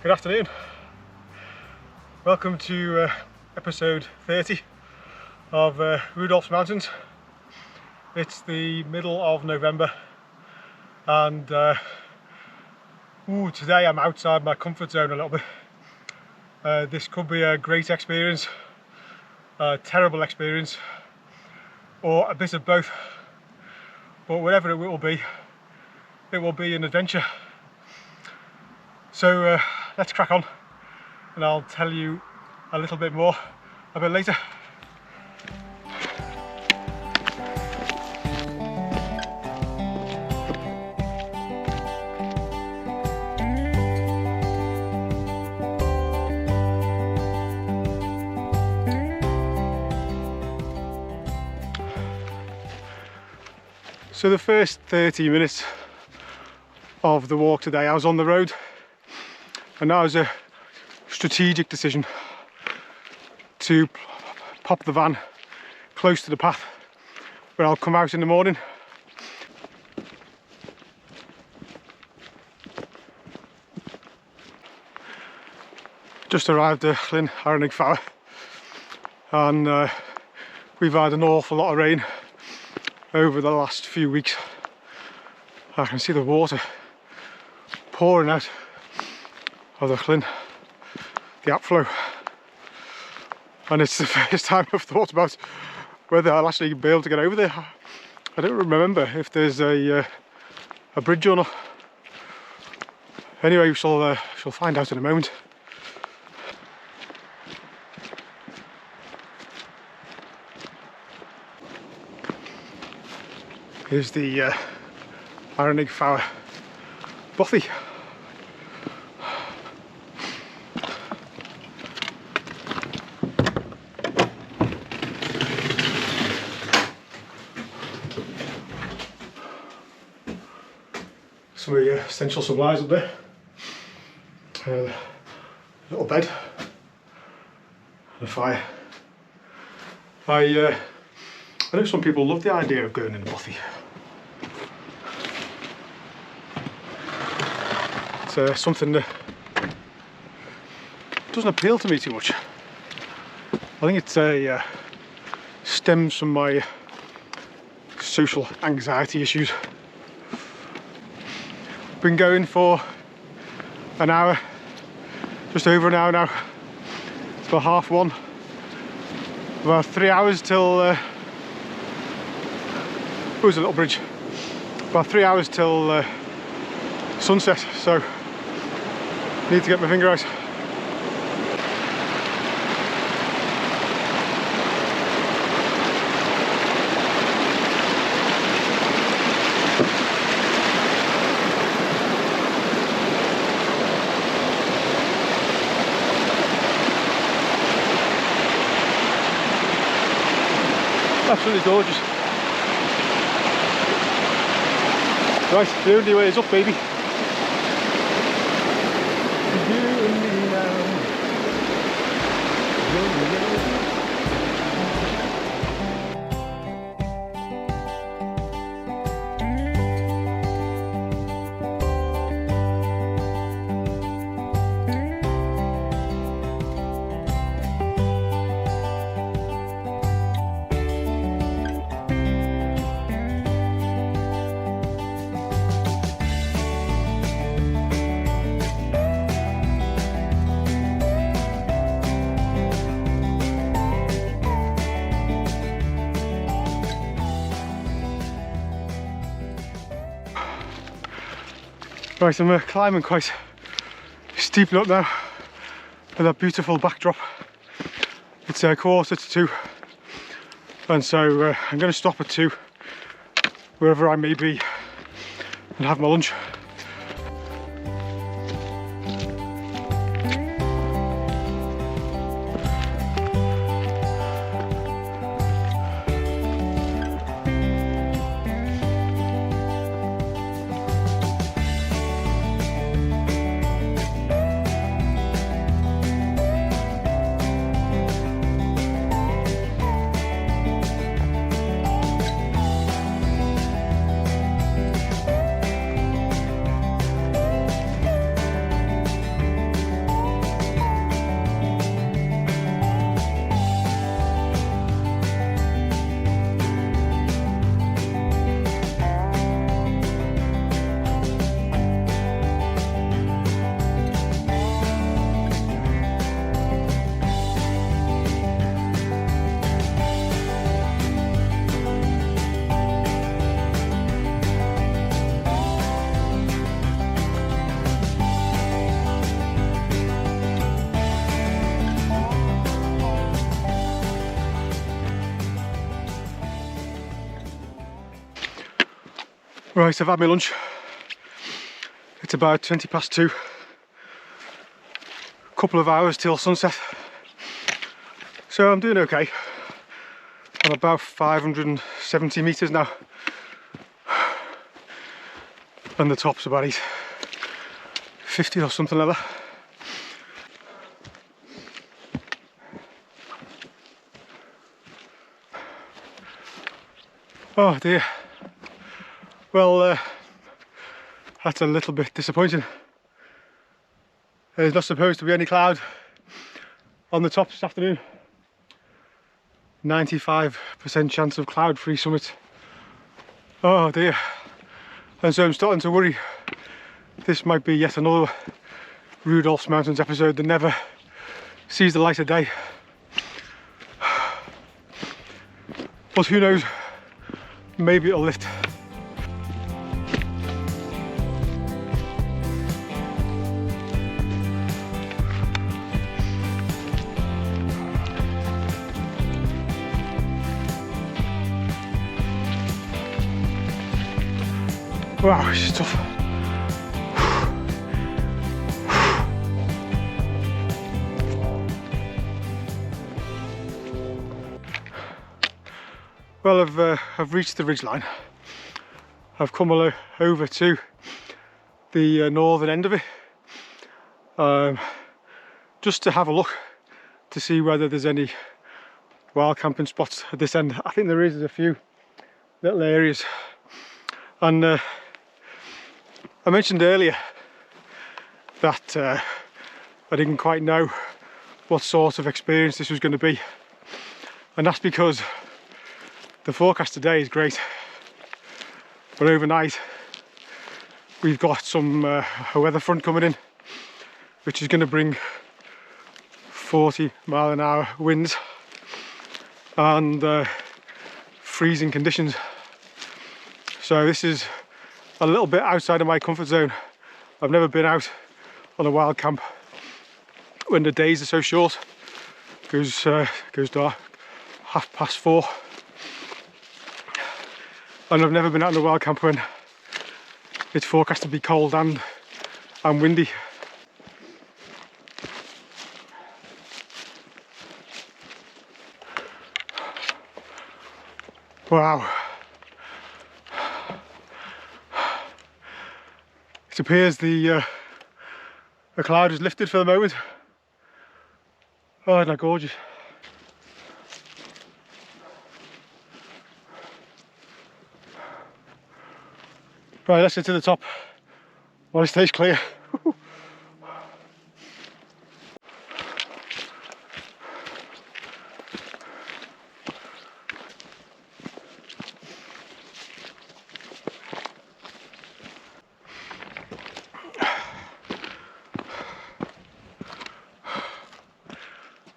Good afternoon. Welcome to episode 30 of Rudolph's Mountains. It's the middle of November and today I'm outside my comfort zone a little bit. This could be a great experience, a terrible experience, or a bit of both. But whatever it will be an adventure. So let's crack on and I'll tell you a little bit more a bit later. So the first 30 minutes of the walk today I was on the road, and that was a strategic decision to pop the van close to the path where I'll come out in the morning. Just arrived at Arenig Fawr and we've had an awful lot of rain over the last few weeks. I can see the water pouring out of the Llyn, the upflow, and it's the first time I've thought about whether I'll actually be able to get over there. I don't remember if there's a bridge or not. Anyway, we shall find out in a moment. Here's the Arenig Fawr bothy. Some of the essential supplies up there. Little bed and a fire. I know some people love the idea of going in the bothy. It's something that doesn't appeal to me too much. I think it stems from my social anxiety issues. Been going for an hour, just over an hour now. It's about 1:30. About 3 hours till there's a little bridge. About 3 hours till sunset, so need to get my finger out. Absolutely gorgeous. Right, the only way is up, baby. Right, I'm climbing quite steep up now with that beautiful backdrop. It's 1:45, and so I'm going to stop at 2 wherever I may be and have my lunch. Right, I've had my lunch. It's about 20 past 2. Couple of hours till sunset. So I'm doing okay. I'm about 570 metres now. And the top's about 850 or something like that. Oh dear. Well, that's a little bit disappointing. There's not supposed to be any cloud on the top this afternoon. 95% chance of cloud-free summit. Oh dear. And so I'm starting to worry this might be yet another Rudolph's Mountains episode that never sees the light of day. But who knows, maybe it'll lift. Wow, it's tough. Well, I've reached the ridgeline. I've come over to the northern end of it, just to have a look to see whether there's any wild camping spots at this end. I think there is a few little areas, and I mentioned earlier that I didn't quite know what sort of experience this was going to be, and that's because the forecast today is great, but overnight we've got some a weather front coming in, which is going to bring 40-mile-an-hour winds and freezing conditions. So this is a little bit outside of my comfort zone. I've never been out on a wild camp when the days are so short. Goes dark 4:30. And I've never been out on a wild camp when it's forecast to be cold and windy. Wow. It appears the cloud is lifted for the moment. Oh, isn't that gorgeous? Right, let's get to the top while it stays clear.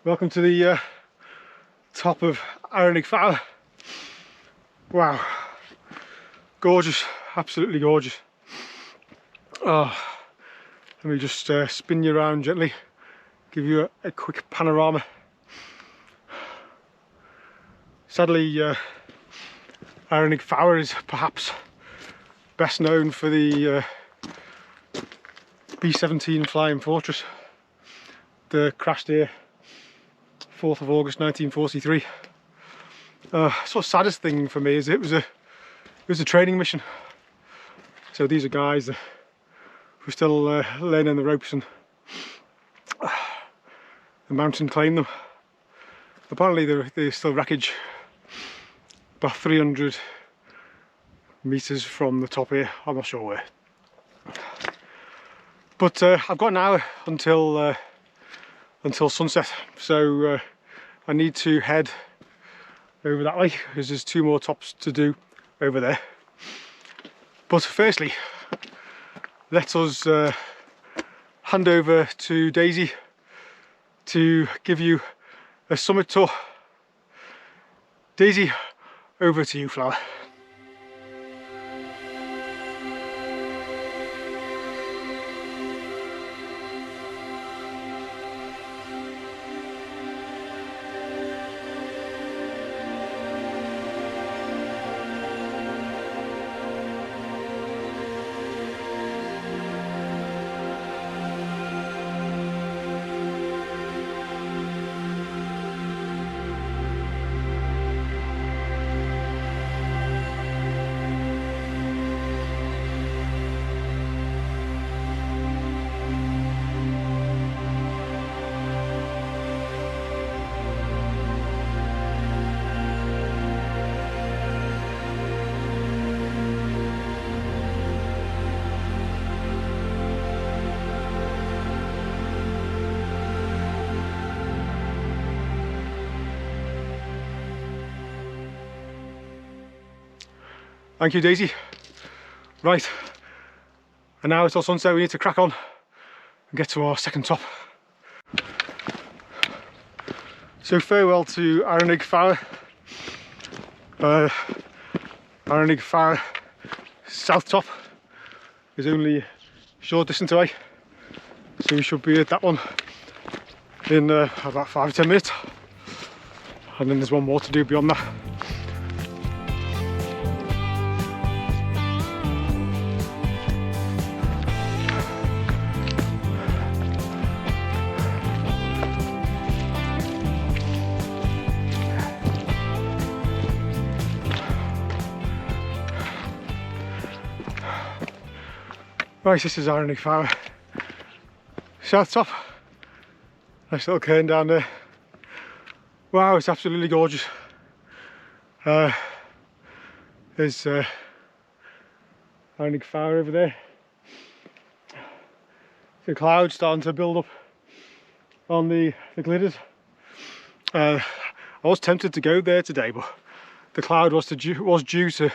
Welcome to the top of Arenig Fawr. Wow, gorgeous, absolutely gorgeous. Oh, let me just spin you around gently, give you a quick panorama. Sadly, Arenig Fawr is perhaps best known for the B-17 Flying Fortress that crashed here 4th of August 1943. Sort of saddest thing for me is it was a training mission. So these are guys who are still learning the ropes, and the mountain claimed them. Apparently there's still wreckage about 300 meters from the top here. I'm not sure where. But I've got an hour until sunset, so I need to head over that way because there's 2 more tops to do over there. But firstly, let us hand over to Daisy to give you a summit tour. Daisy, over to you, Flower. Thank you, Daisy. Right, and now it's all sunset. We need to crack on and get to our second top. So farewell to Arenig Fawr. Arenig Fawr south top is only a short distance away, so we should be at that one in about 5 to 10 minutes, and then there's one more to do beyond that. Right, this is Arenig Fawr south top. Nice little cairn down there. Wow, it's absolutely gorgeous. There's Arenig Fawr over there. The clouds starting to build up on the glitters. I was tempted to go there today, but the cloud was due to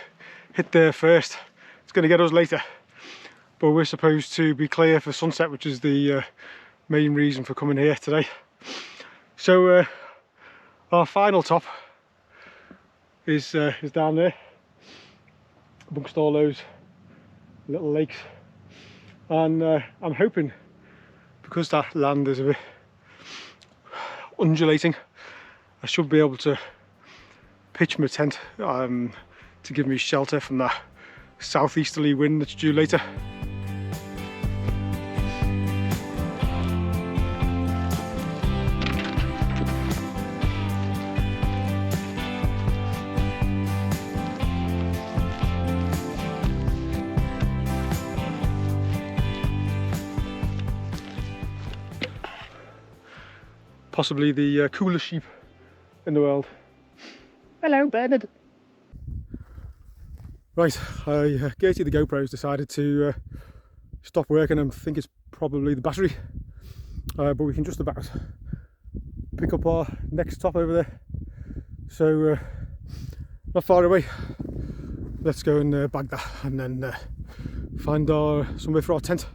hit there first. It's going to get us later. But we're supposed to be clear for sunset, which is the main reason for coming here today. So our final top is down there, amongst all those little lakes, and I'm hoping, because that land is a bit undulating, I should be able to pitch my tent to give me shelter from that southeasterly wind that's due later. Possibly the coolest sheep in the world. Hello, Bernard. Right, I gated the GoPros, decided to stop working. I think it's probably the battery, but we can just about pick up our next top over there. So not far away. Let's go and bag that, and then find somewhere for our tent.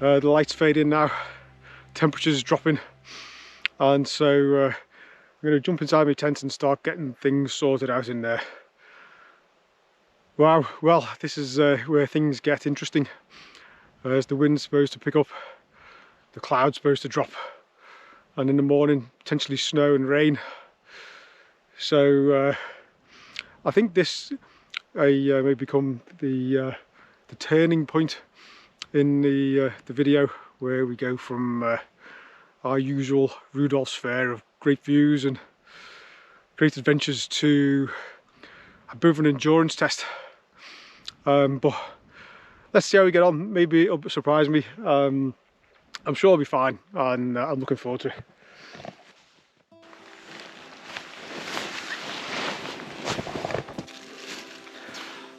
The lights fade in now, temperature's dropping, and so I'm going to jump inside my tent and start getting things sorted out in there. Wow, well, this is where things get interesting. As the wind's supposed to pick up, the cloud's supposed to drop, and in the morning potentially snow and rain. So I think this may become the turning point in the video, where we go from our usual Rudolph's Fair of great views and great adventures to a bit of an endurance test. But let's see how we get on. Maybe it'll surprise me. I'm sure I'll be fine, and I'm looking forward to it.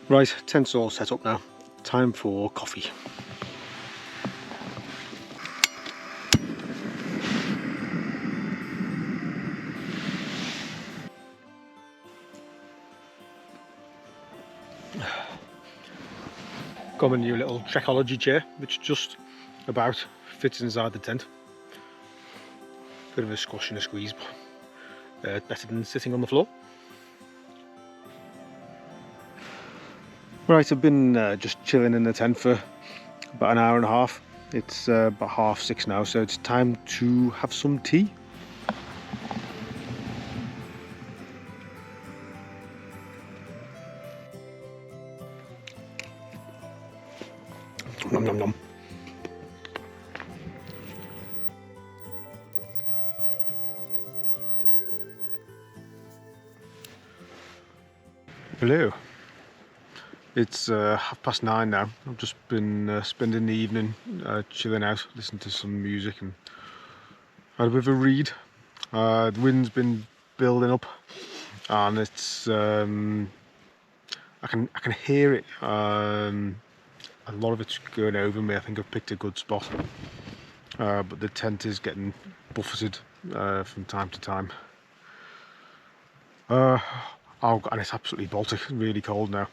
Right, tent's all set up now. Time for coffee. Got my new little Trekology chair, which just about fits inside the tent. Bit of a squash and a squeeze, but better than sitting on the floor. Right, I've been just chilling in the tent for about an hour and a half. It's about 6:30 now, so it's time to have some tea. Nom nom nom. Hello. It's 9:30 now. I've just been spending the evening chilling out, listening to some music and had a bit of a read. The wind's been building up, and it's I can hear it. A lot of it's going over me. I think I've picked a good spot, but the tent is getting buffeted from time to time. And it's absolutely Baltic, really cold now.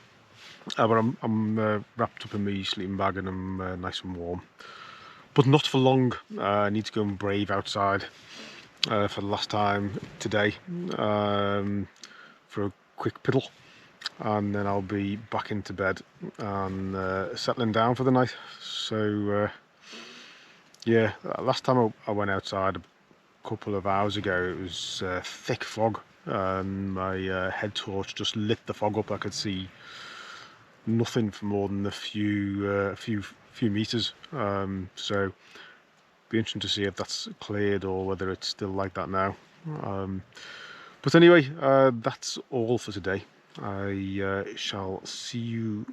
But I'm wrapped up in my sleeping bag, and I'm nice and warm. But not for long. I need to go and brave outside for the last time today for a quick piddle, and then I'll be back into bed and settling down for the night. So yeah, last time I went outside a couple of hours ago, it was thick fog. My head torch just lit the fog up. I could see nothing for more than a few meters. So be interesting to see if that's cleared or whether it's still like that now. But anyway, that's all for today. I shall see you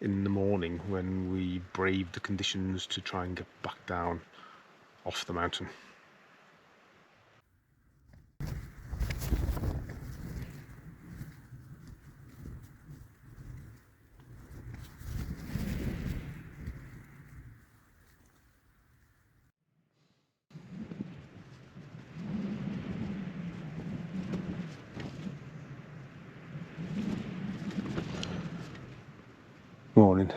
in the morning when we brave the conditions to try and get back down off the mountain. Morning.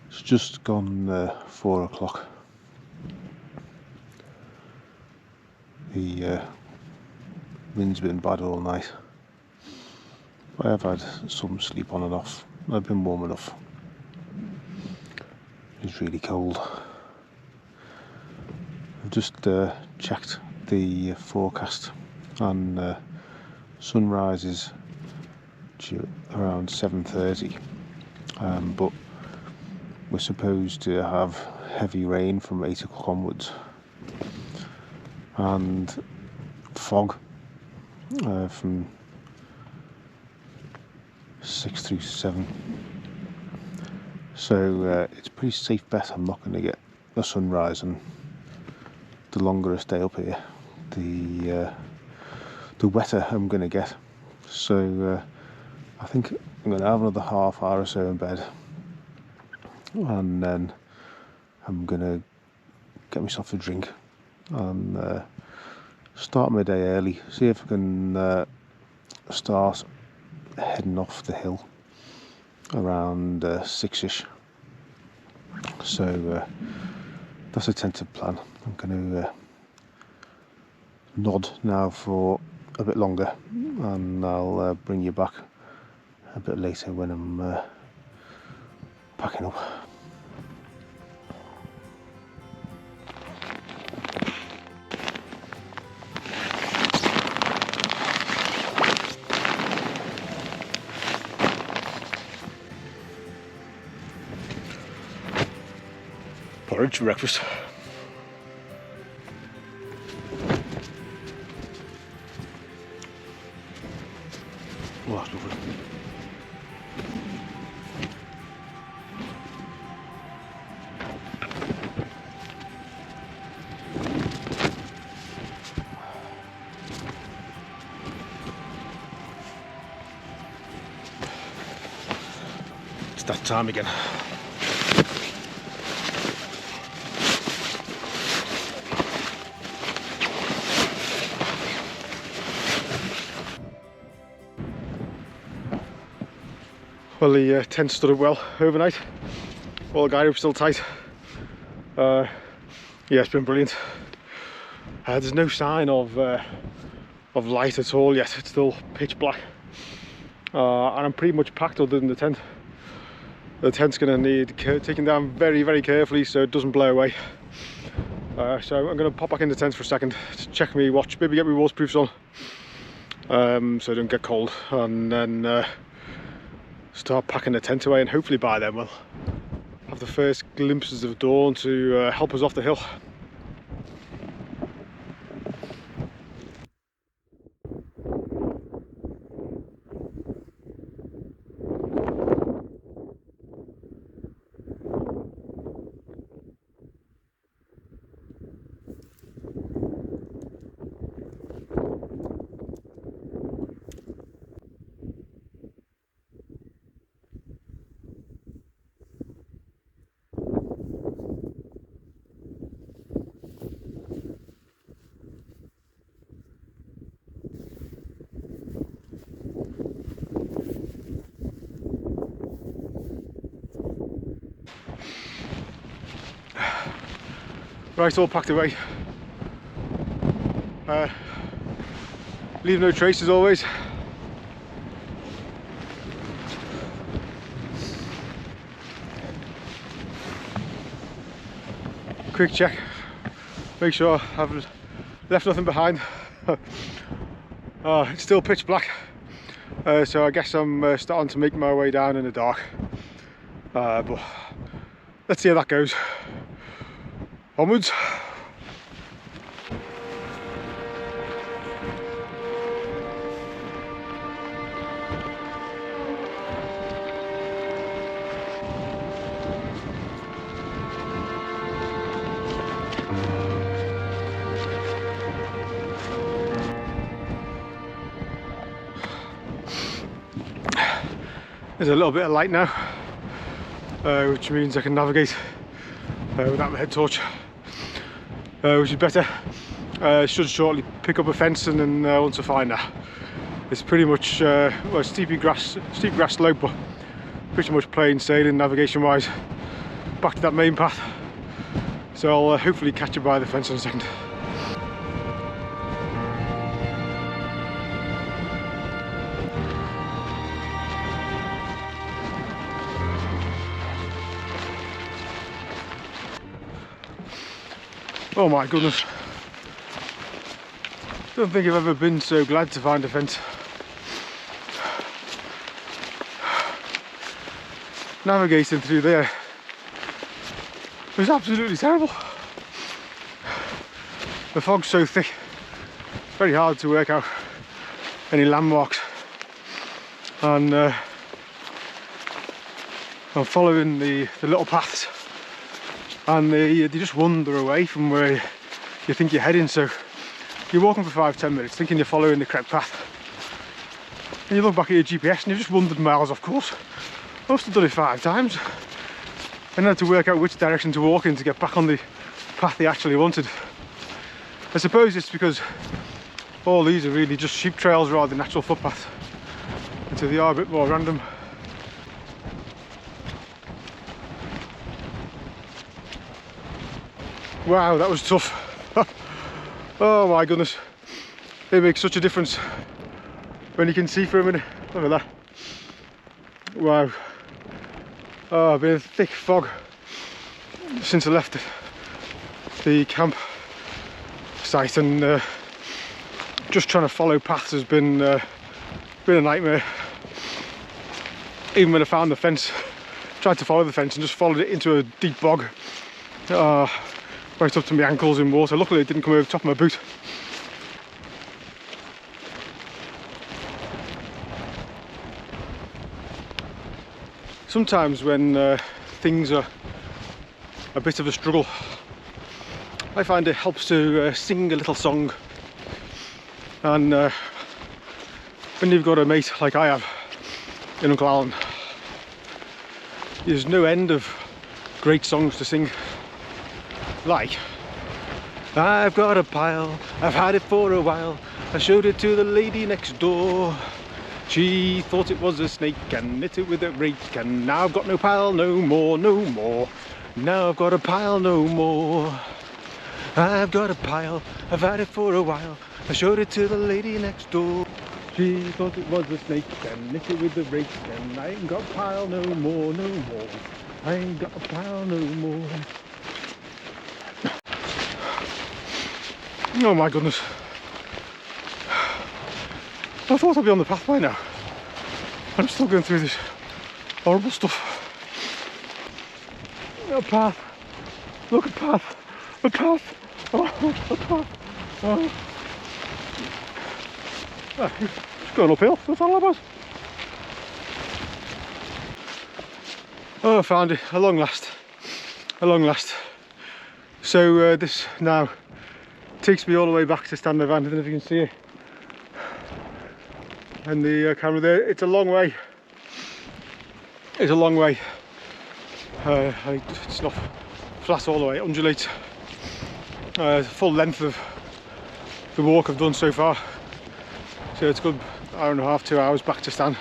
It's just gone 4 o'clock. The wind's been bad all night. I have had some sleep on and off. I've been warm enough. It's really cold. I've just checked the forecast, and sunrise is due around 7:30, but we're supposed to have heavy rain from 8 o'clock onwards, and fog from 6 through 7. So it's a pretty safe bet I'm not going to get a sunrise, and the longer I stay up here, the wetter I'm going to get. So I think I'm going to have another half hour or so in bed, and then I'm going to get myself a drink and start my day early. See if I can start heading off the hill around 6ish. So that's a tentative plan. I'm going to nod now for a bit longer, and I'll bring you back a bit later when I'm packing up. porridge for breakfast. Oh, that's lovely. It's that time again. Well, the tent stood up well overnight. All the guide ropes still tight. Yeah, it's been brilliant. There's no sign of light at all yet. It's still pitch black, and I'm pretty much packed other than the tent. The tent's going to need taken down very, very carefully so it doesn't blow away. So I'm going to pop back in the tent for a second to check my watch, maybe get my waterproofs on, so I don't get cold, and then start packing the tent away, and hopefully by then we'll have the first glimpses of dawn to help us off the hill. Right, all packed away. Leave no trace as always. Quick check, make sure I haven't left nothing behind. It's still pitch black, so I guess I'm starting to make my way down in the dark, but let's see how that goes. Onwards. There's a little bit of light now, which means I can navigate without my head torch, which is better. Should shortly pick up a fence, and then once I find that, it's pretty much well, steep grass slope, but pretty much plain sailing navigation wise back to that main path. So I'll hopefully catch it by the fence in a second. Oh my goodness, don't think I've ever been so glad to find a fence. Navigating through there was absolutely terrible. The fog's so thick, it's very hard to work out any landmarks, and I'm following the little paths, and they just wander away from where you think you're heading. So you're walking for 5-10 minutes thinking you're following the correct path, and you look back at your GPS and you've just wandered miles off course. I must have done it 5 times and had to work out which direction to walk in to get back on the path they actually wanted. I suppose it's because all these are really just sheep trails rather than natural footpaths, and so they are a bit more random. Wow, that was tough. Oh my goodness, they make such a difference when you can see for a minute. Look at that. Wow. Oh, I've been in thick fog since I left the camp site, and just trying to follow paths has been a nightmare. Even when I found the fence, tried to follow the fence and just followed it into a deep bog, right up to my ankles in water. Luckily it didn't come over the top of my boot. Sometimes when things are a bit of a struggle, I find it helps to sing a little song. And when you've got a mate like I have in Uncle Alan, there's no end of great songs to sing. Like, I've got a pile, I've had it for a while, I showed it to the lady next door. She thought it was a snake and hit it with a rake, and now I've got no pile no more, no more. Now I've got a pile no more. I've got a pile, I've had it for a while, I showed it to the lady next door. She thought it was a snake and hit it with a rake, and I ain't got a pile no more, no more. I ain't got a pile no more. Oh my goodness. I thought I'd be on the path by now. I'm still going through this horrible stuff. A path. Look, a path. A path. Oh, a path. Oh. It's going uphill. That's all about. Oh, I found it. At long last. At long last. So this now takes me all the way back to stand my van. I don't know if you can see it. And the camera there, it's a long way. It's a long way. It's not flat all the way, it undulates. Full length of the walk I've done so far. So it's a good hour and a half, 2 hours back to stand.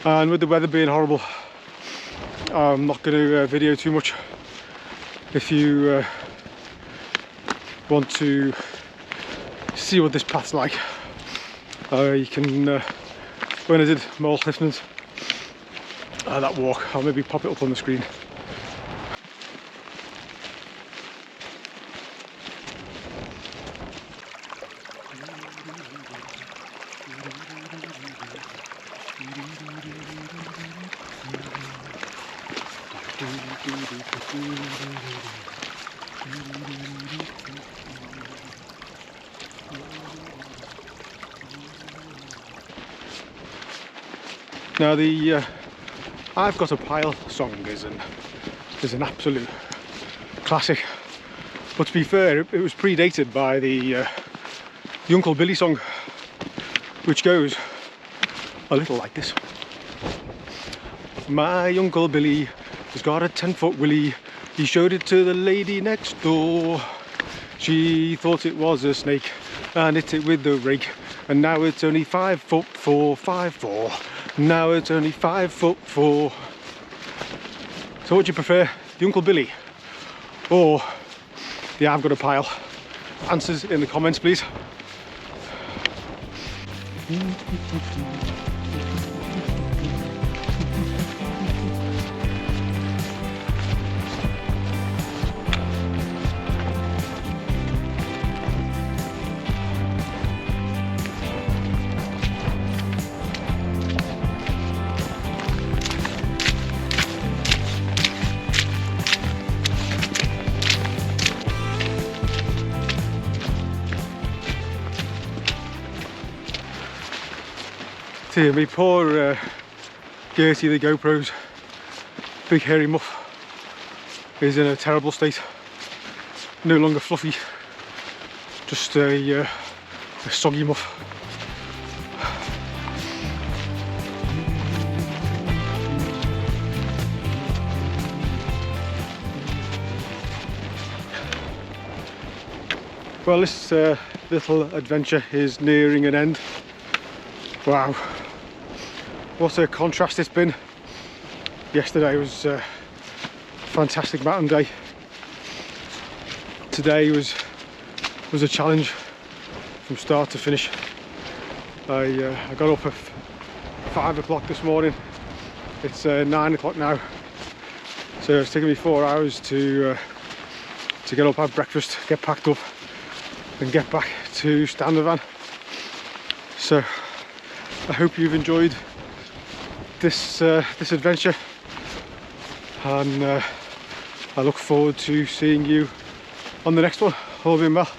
And with the weather being horrible, I'm not going to video too much. If you want to see what this path's like, you can, when I did Mole Clifton's, that walk, I'll maybe pop it up on the screen. Now the I've Got a Pile song is an absolute classic, but to be fair, it was predated by the Uncle Billy song, which goes a little like this. My Uncle Billy has got a 10-foot willy, he showed it to the lady next door. She thought it was a snake and hit it with the rake, and now it's only 5'4", 5'4". Now it's only 5'4". So what do you prefer, the Uncle Billy or the I've Got a Pile? Answers in the comments, please. See, me poor Gertie the GoPro's big hairy muff is in a terrible state. No longer fluffy, just a soggy muff. Well, this little adventure is nearing an end. Wow, what a contrast it's been. Yesterday was a fantastic mountain day. Today was a challenge from start to finish. I got up at 5 o'clock this morning. It's 9 o'clock now, so it's taken me 4 hours to get up, have breakfast, get packed up and get back to stand the van. So I hope you've enjoyed this adventure, and I look forward to seeing you on the next one. All being well.